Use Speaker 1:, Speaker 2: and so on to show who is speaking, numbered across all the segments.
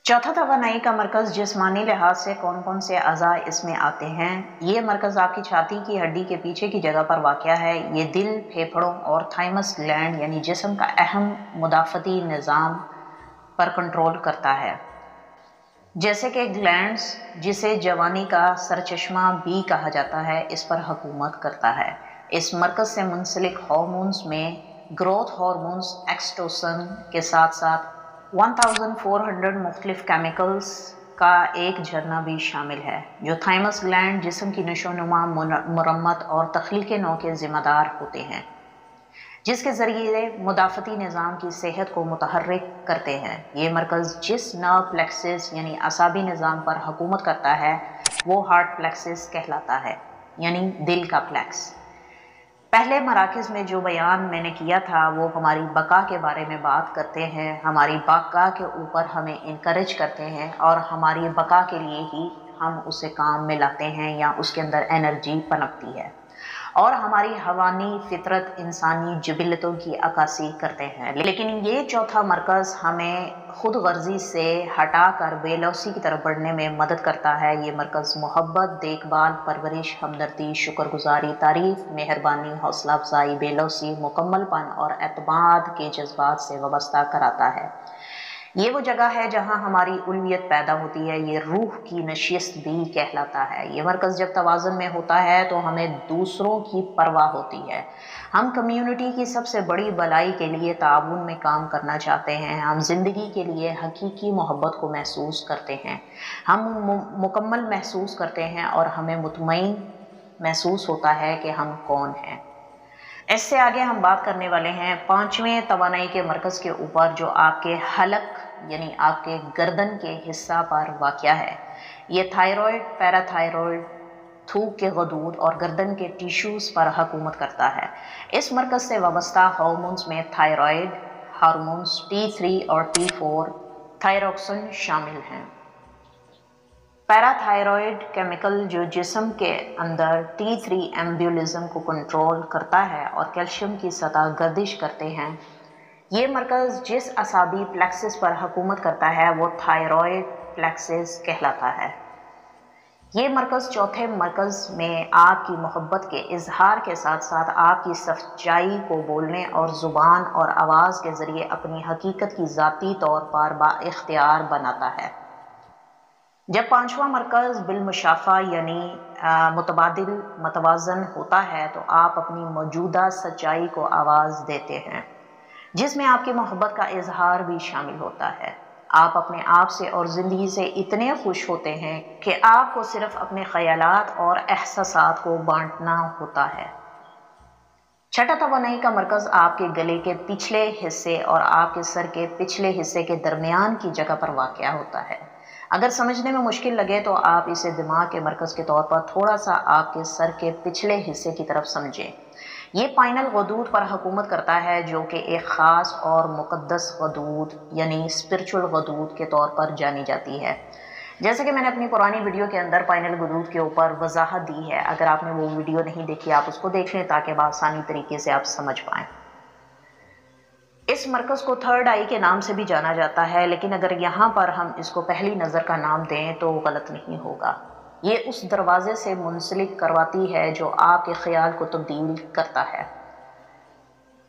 Speaker 1: चौथा तवानाई का मरकज़ जिस्मानी लिहाज से कौन कौन से अज़ा इसमें आते हैं। ये मरकज़ आपकी छाती की हड्डी के पीछे की जगह पर वाक़या है। ये दिल, फेफड़ों और थाइमस ग्लैंड यानी जिस्म का अहम मुदाफ़ती निज़ाम पर कंट्रोल करता है। जैसे कि ग्लैंड्स, जिसे जवानी का सरचश्मा भी कहा जाता है, इस पर हुकूमत करता है। इस मरकज़ से मुंसलिक हार्मोन्स में ग्रोथ हार्मोन्स एक्सटोसन के साथ साथ 1400 मुख्तलिफ केमिकल्स का एक झरना भी शामिल है, जो थाइमस ग्लैंड जिस्म की नशोनुमा, मुरम्मत और तख्लीक़ नौ के ज़िम्मेदार होते हैं, जिसके ज़रिए मुदाफ़ती निज़ाम की सेहत को मुतहर्रिक करते हैं। ये मरकज़ जिस नर्व प्लेक्सिस यानी असाबी निज़ाम पर हुकूमत करता है वो हार्ट प्लेक्सिस कहलाता है, यानी दिल का प्लेक्स। पहले मराकिज़ में जो बयान मैंने किया था वो हमारी बका के बारे में बात करते हैं, हमारी बका के ऊपर हमें इनकरेज करते हैं और हमारी बका के लिए ही हम उसे काम में लाते हैं या उसके अंदर एनर्जी पनपती है, और हमारी हवानी फितरत इंसानी जबिलतों की अक्कासी करते हैं। लेकिन ये चौथा मरकज़ हमें खुद गर्जी से हटा कर बेलौसी की तरफ बढ़ने में मदद करता है। ये मरकज़ मोहब्बत, देखभाल, परवरिश, हमदर्दी, शुक्रगुजारी, तारीफ़, मेहरबानी, हौसला अफजाई, बेलौसी, मुकम्मलपन और एतमाद के जज्बात से वाबस्ता कराता है। ये वो जगह है जहाँ हमारी उल्वियत पैदा होती है। ये रूह की नशिस्त भी कहलाता है। ये मरकज़ जब तवाज़ुन में होता है तो हमें दूसरों की परवाह होती है। हम कम्युनिटी की सबसे बड़ी भलाई के लिए ताउन में काम करना चाहते हैं। हम ज़िंदगी के लिए हकीकी मोहब्बत को महसूस करते हैं। हम मुकम्मल महसूस करते हैं और हमें मुतमईन महसूस होता है कि हम कौन हैं। इससे आगे हम बात करने वाले हैं पांचवें तवानाई के मरकज़ के ऊपर, जो आपके हलक यानी आपके गर्दन के हिस्सा पर वाक़या है। ये थायराइड, पैराथायराइड, थूक के गदूद और गर्दन के टिश्यूज़ पर हुकूमत करता है। इस मरकज़ से वाबस्ता हार्मोन्स में थायराइड हार्मोन्स T3 और T4 थायरोक्सिन शामिल हैं। पैराथायरॉयड केमिकल जो जिस्म के अंदर T3 एम्ब्यूलिज्म को कंट्रोल करता है और कैल्शियम की सतह गर्दिश करते हैं। ये मरकज़ जिस असाबी प्लेक्सिस पर हुकूमत करता है वो थायरॉयड प्लेक्सिस कहलाता है। ये मरकज़ चौथे मरकज़ में आपकी मोहब्बत के इजहार के साथ साथ आपकी सच्चाई को बोलने और ज़ुबान और आवाज़ के ज़रिए अपनी हकीकत की ज़ाती तौर पर बाइख्तियार बनाता है। जब पांचवा मरकज़ बिलमुशाफा यानी मुतबादिल मतवाज़न होता है तो आप अपनी मौजूदा सच्चाई को आवाज़ देते हैं, जिसमें आपकी मोहब्बत का इजहार भी शामिल होता है। आप अपने आप से और ज़िंदगी से इतने खुश होते हैं कि आपको सिर्फ अपने ख़यालात और एहसासात को बांटना होता है। छठा तवानाई का मरकज़ आपके गले के पिछले हिस्से और आपके सर के पिछले हिस्से के दरमियान की जगह पर वाक़या होता है। अगर समझने में मुश्किल लगे तो आप इसे दिमाग के मरकज़ के तौर पर थोड़ा सा आपके सर के पिछले हिस्से की तरफ समझें। ये पाइनल गदूद पर हुकूमत करता है, जो कि एक ख़ास और मुक़द्दस गदूद यानी स्पिरिचुअल गदूद के तौर पर जानी जाती है। जैसे कि मैंने अपनी पुरानी वीडियो के अंदर पाइनल गदूद के ऊपर वजाहत दी है। अगर आपने वो वीडियो नहीं देखी आप उसको देख लें ताकि आसानी तरीके से आप समझ पाएँ। इस मरकज़ को थर्ड आई के नाम से भी जाना जाता है, लेकिन अगर यहाँ पर हम इसको पहली नज़र का नाम दें तो गलत नहीं होगा। ये उस दरवाज़े से मुंसलिक करवाती है जो आपके ख्याल को तब्दील करता है,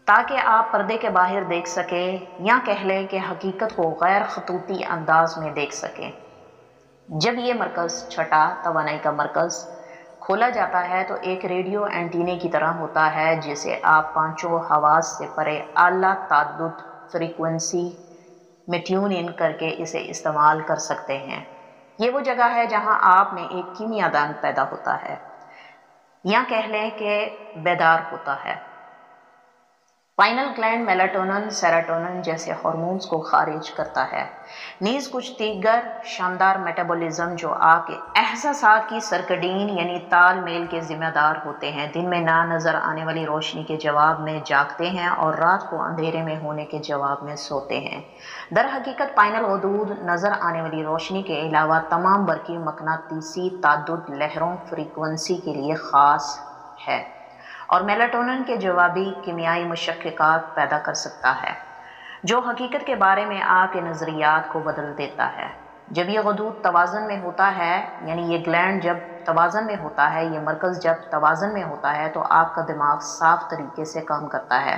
Speaker 1: ताकि आप पर्दे के बाहर देख सकें या कह लें कि हकीकत को गैर खतूती अंदाज में देख सकें। जब ये मरकज़ छठा तवानाई का मरकज़ खोला जाता है तो एक रेडियो एंटीने की तरह होता है, जिसे आप पांचों हवास से परे आला ताद्दुद फ्रीक्वेंसी में ट्यून इन करके इसे इस्तेमाल कर सकते हैं। ये वो जगह है जहां आप में एक कीमियादान पैदा होता है या कह लें कि बेदार होता है। पाइनल ग्लैंड मेलाटोनिन, सेरोटोनिन जैसे हार्मोन्स को खारिज करता है। नीज़ कुछ दीगर शानदार मेटाबॉलिज्म जो आपके एहसासात की सरकडीन यानी तालमेल के ज़िम्मेदार होते हैं। दिन में ना नज़र आने वाली रोशनी के जवाब में जागते हैं और रात को अंधेरे में होने के जवाब में सोते हैं। दर हकीकत पाइनल गदूद नज़र आने वाली रोशनी के अलावा तमाम बरकी मकनातीसी ताद्दुद लहरों फ्रीक्वेंसी के लिए ख़ास है और मेलाटोनिन के जवाबी कीमियाई मुशक्किकात पैदा कर सकता है, जो हकीकत के बारे में आपके नज़रियात को बदल देता है। جب یہ غدود توازن میں ہوتا ہے، یعنی یہ گلینڈ جب توازن میں ہوتا ہے، یہ مرکز جب توازن میں ہوتا ہے تو آپ کا دماغ صاف طریقے سے کام کرتا ہے۔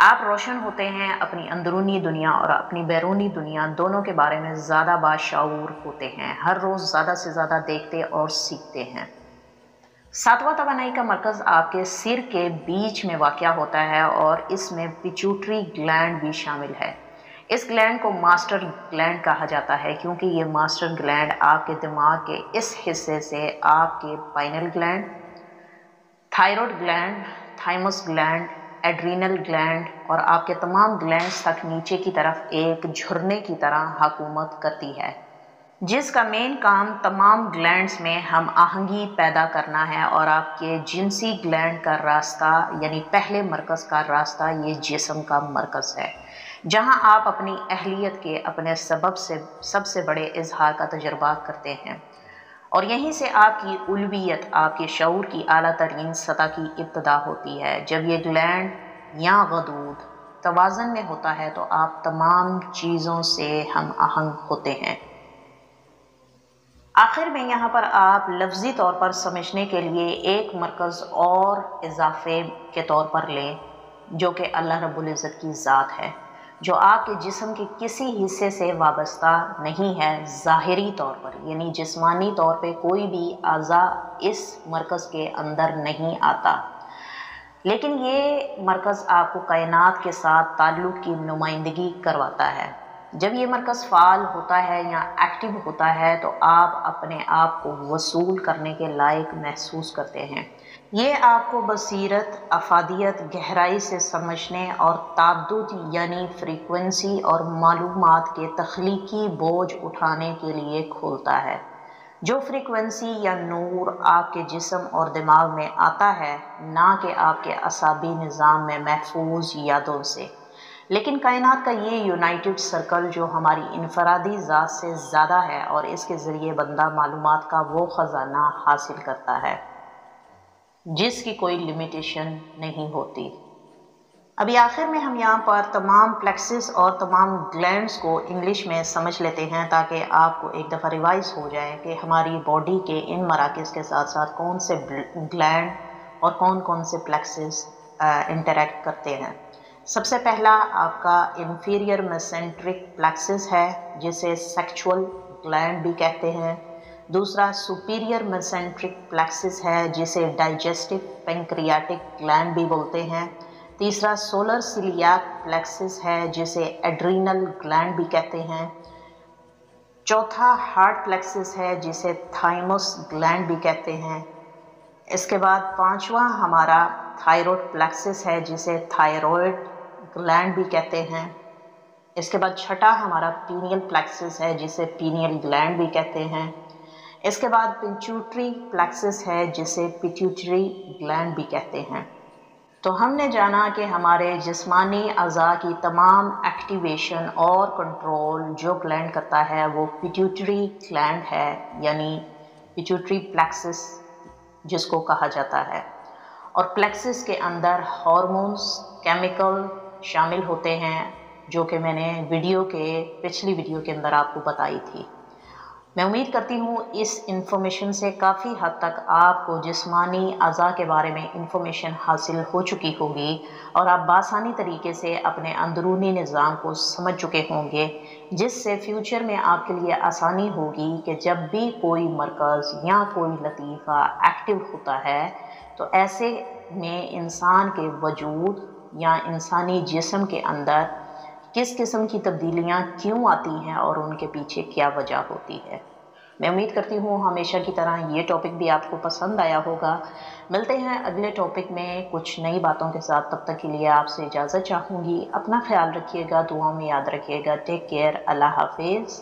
Speaker 1: آپ روشن ہوتے ہیں، اپنی اندرونی دنیا اور اپنی بیرونی دنیا دونوں کے بارے میں زیادہ باشعور ہوتے ہیں، ہر روز زیادہ سے زیادہ دیکھتے اور سیکھتے ہیں۔ ساتواں توانائی کا مرکز آپ کے سر کے بیچ میں واقع ہوتا ہے اور اس میں پیچوٹری گلینڈ بھی شامل ہے۔ اس گلینڈ کو ماسٹر گلینڈ کہا جاتا ہے کیونکہ یہ ماسٹر گلینڈ آپ کے دماغ کے اس حصے سے آپ کے pineal gland, thyroid gland, thymus gland, adrenal gland اور آپ کے تمام گلینڈز تک نیچے کی طرف ایک جھرنے کی طرح حکومت کرتی ہے، جس کا مین کام تمام گلینڈز میں ہم آہنگی پیدا کرنا ہے۔ اور آپ کے جنسی گلینڈ کا راستہ یعنی پہلے مرکز کا راستہ یہ جسم کا مرکز ہے، جہاں آپ اپنی اہلیت کے اپنے سب سے بڑے اظہار کا تجربہ کرتے ہیں، اور یہیں سے آپ کی علویت، آپ کے شعور کی اعلیٰ ترین سطح کی ابتدا ہوتی ہے۔ جب یہ گلینڈ یا غدود توازن میں ہوتا ہے تو آپ تمام چیزوں سے ہم آہنگ ہوتے ہیں۔ آخر میں یہاں پر آپ لفظی طور پر سمجھنے کے لیے ایک مرکز اور اضافے کے طور پر لیں، جو کہ اللہ رب العزت کی ذات ہے، جو آپ کے جسم کے کسی حصے سے وابستہ نہیں ہے ظاہری طور پر، یعنی جسمانی طور پہ کوئی بھی اعضاء اس مرکز کے اندر نہیں آتا، لیکن یہ مرکز آپ کو کائنات کے ساتھ تعلق کی نمائندگی کرواتا ہے۔ جب یہ مرکز فعال ہوتا ہے یا ایکٹیو ہوتا ہے تو آپ اپنے آپ کو وصول کرنے کے لائق محسوس کرتے ہیں۔ یہ آپ کو بصیرت، افادیت، گہرائی سے سمجھنے اور تعدد یعنی فریکوینسی اور معلومات کے تخلیقی بوجھ اٹھانے کے لیے کھولتا ہے۔ جو فریکوینسی یا نور آپ کے جسم اور دماغ میں آتا ہے، نہ کہ آپ کے اعصابی نظام میں محفوظ یادوں سے، لیکن کائنات کا یہ یونائٹڈ سرکل جو ہماری انفرادی ذات سے زیادہ ہے، اور اس کے ذریعے بندہ معلومات کا وہ خزانہ حاصل کرتا ہے جس کی کوئی لمیٹیشن نہیں ہوتی۔ ابھی آخر میں ہم یہاں پر تمام پلیکسس اور تمام گلینڈز کو انگلش میں سمجھ لیتے ہیں تاکہ آپ کو ایک دفعہ ریوائز ہو جائے کہ ہماری باڈی کے ان مراکز کے ساتھ ساتھ کون سے گلینڈ اور کون سے پلیکسس انٹریکٹ کرتے ہیں۔ سب سے پہلا آپ کا انفیریئر میسنٹرک پلیکسس ہے، جسے سیکچول گلینڈ بھی کہتے ہیں۔ دوسرا سپیریئر میسنٹرک پلیکسس ہے، جسے ڈائجسٹو پینکریاٹک گلینڈ بھی بولتے ہیں۔ تیسرا سولر سیلیاک پلیکسس ہے، جسے ایڈرینل گلینڈ بھی کہتے ہیں۔ چوتھا ہارٹ پلیکسس ہے، جسے تھائمس گلینڈ بھی کہتے ہیں۔ اس کے بعد پانچواں ہمارا تھائرائیڈ پلیکسس ہے، جسے تھائرائیڈ گلینڈ بھی کہتے ہیں۔ اس کے بعد چھٹا ہمارا پینیل پلیکسس ہے، جسے پینیل گلینڈ بھی کہتے ہیں۔ اس کے بعد پیچوٹری پلیکسس ہے، جسے پیٹیوٹری گلینڈ بھی کہتے ہیں۔ تو ہم نے جانا کہ ہمارے جسمانی اعضاء کی تمام ایکٹیویشن اور کنٹرول جو گلینڈ کرتا ہے وہ پیٹیوٹری گلینڈ ہے، یعنی پیٹیوٹری پلیکسس جس کو کہا جاتا ہے، اور پلیکسس کے اندر ہارمونز، کیمیکل شامل ہوتے ہیں، جو کہ میں نے پچھلی ویڈیو کے اندر آپ کو بتائی تھی۔ میں امید کرتی ہوں اس انفارمیشن سے کافی حد تک آپ کو جسمانی اعضاء کے بارے میں انفارمیشن حاصل ہو چکی ہوگی اور آپ بآسانی طریقے سے اپنے اندرونی نظام کو سمجھ چکے ہوں گے، جس سے فیوچر میں آپ کے لیے آسانی ہوگی کہ جب بھی کوئی مرکز یا کوئی لطیفہ ایکٹیو ہوتا ہے تو ایسے میں انسان کے وجود یا انسانی جسم کے اندر کس قسم کی تبدیلیاں کیوں آتی ہیں اور ان کے پیچھے کیا وجہ ہوتی ہے۔ میں امید کرتی ہوں ہمیشہ کی طرح یہ ٹاپک بھی آپ کو پسند آیا ہوگا۔ ملتے ہیں اگلے ٹاپک میں کچھ نئی باتوں کے ساتھ، تب تک کے لیے آپ سے اجازت چاہوں گی۔ اپنا خیال رکھیے گا، دعاؤں میں یاد رکھیے گا۔ ٹیک کیئر، اللہ حافظ۔